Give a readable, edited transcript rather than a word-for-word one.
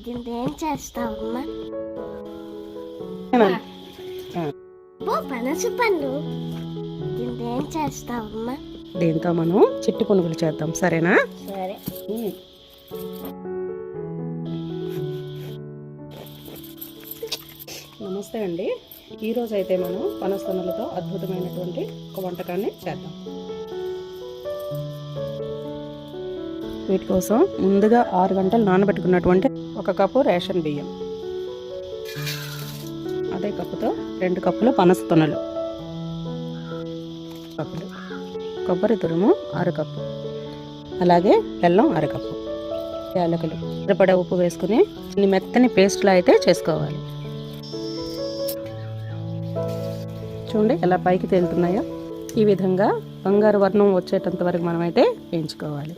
దీంతో ఏం చేస్తావమ్మా? పనస పండు. దీంతో ఏం చేస్తావమ్మా? దీంతో మనం చిట్టి పునుగులు చేద్దాం, సరేనా? సరే. నమస్తే అండి. ఈరోజు అయితే మనం పనసతొనలతో అద్భుతమైనటువంటి ఒక వంటకాన్ని చేద్దాం. వీటి కోసం ముందుగా 6 గంటలు నానబెట్టుకున్నటువంటి 1 కప్పు రేషన్ బియ్యం, అదే కప్పుతో 2 కప్పులు పనసతొనలు, కప్పులు కొబ్బరి తురుము 6 కప్పు, అలాగే బెల్లం 1/2 కప్పు, యాలకులు, సరిపడా ఉప్పు వేసుకుని చిన్న మెత్తని పేస్ట్లా అయితే చేసుకోవాలి. చూడండి ఎలా పైకి తేలుతున్నాయో. ఈ విధంగా బంగారు వర్ణం వచ్చేటంత వరకు మనమైతే వేయించుకోవాలి.